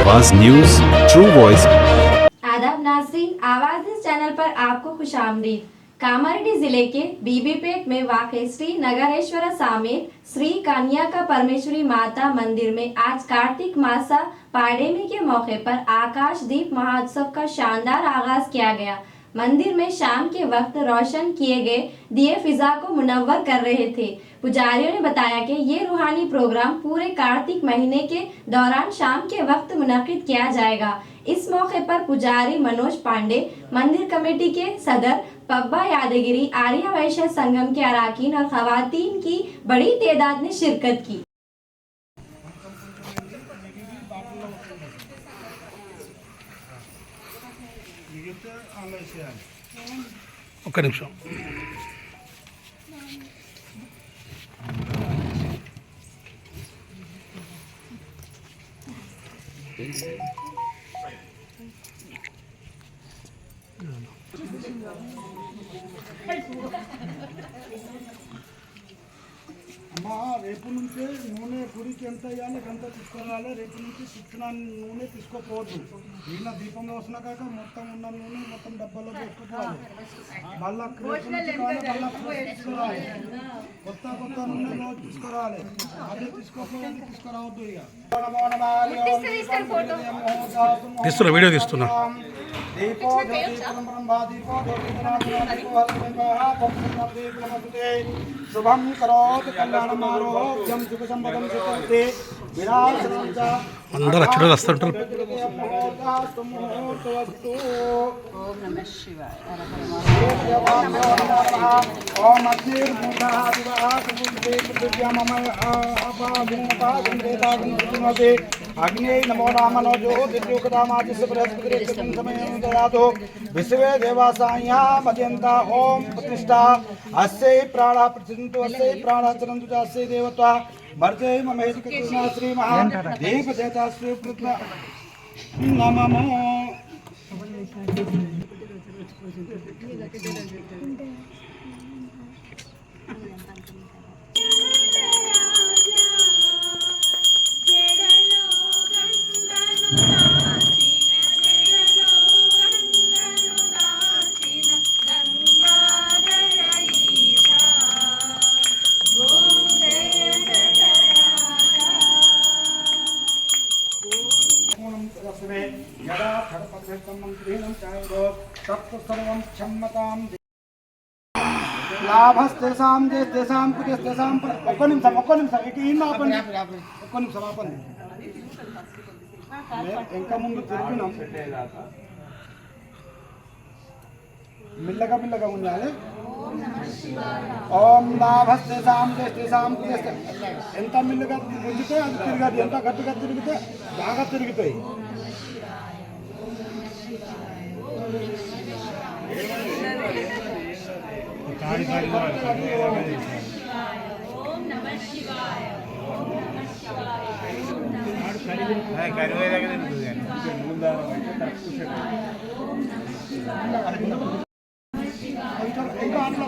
आवाज news, true voice. आदाब नाज़रीन, आवाज न्यूज चैनल पर आपको खुशामदीद। कामारेड्डी जिले के बीबीपेट में वाक़े श्री नगरेश्वर समेत श्री कन्याका परमेश्वरी माता मंदिर में आज कार्तिक मासा पाडेमी के मौके पर आकाश दीप महोत्सव का शानदार आगाज किया गया। मंदिर में शाम के वक्त रोशन किए गए दिए फिजा को मुनव्वर कर रहे थे। पुजारियों ने बताया कि ये रूहानी प्रोग्राम पूरे कार्तिक महीने के दौरान शाम के वक्त मुनक्किद किया जाएगा। इस मौके पर पुजारी मनोज पांडे, मंदिर कमेटी के सदर पब्बा यादगिरी, आर्य वैश्य संगम के अराकीन और खवातीन की बड़ी तादाद ने शिरकत की। ఒక్క నిమిషం. అమ్మా రేపు నుంచే నూనె గుడికి ఎంత వేయాలి ఎంత తీసుకురావాలి. రేపు నుంచి శిక్షణ నూనె తీసుకోపోవద్దు. వీళ్ళ దీపంలో వస్తున్న కాక మొత్తం ఉన్న నూనె మొత్తం డబ్బాలో పెట్టుకోవాలి. మళ్ళా తీసుకురావాలి. కొత్త కొత్త నూనె రోజు తీసుకురావాలి. అదే తీసుకోపోవద్దు, తీసుకురావద్దు. ఇక తీస్తున్నా, వీడియో తీస్తున్నా. దీపో దీపో శుభం కరోతు కళ్యాణమారోగ్యం శుభ సంపదం సుఖంతే వినాశనం చ అందరూ అచ్చుడు వస్తుంటారు. ఓం నమః శివాయ. ఓం अग्नि नमो नाम नोजो दिव्योकदामादिस्य बृहस्पतिरेकं समयं ददातु विश्वे देवासाया मध्यन्ता ओम प्रतिष्ठा अस्यै प्राणा प्रतिष्ठन्तु अस्यै प्राणा चरन्तु च अस्यै देवत्वा मर्जय ममेति कृष्णा श्री महा देवदेवता श्री कृष्ण नमः। లాభస్తేసాం చేస్తేసాం కుతేస్తేసాం. ఒక్క నిమిషం ఇన్న ఆపండి. ఒక్క నిమిషం ఆపండి. ఇంకా ముందు తిరిగినాం. మెల్లగా ఉండాలి. ఓం లాభస్తేసాం చేస్తేసాం కుతేస్తే ఎంత మెల్లగా గుంజితే అది తిరగదు, ఎంత గట్టిగా తిరిగితే బాగా తిరుగుతాయి. ఇంకా అట్లా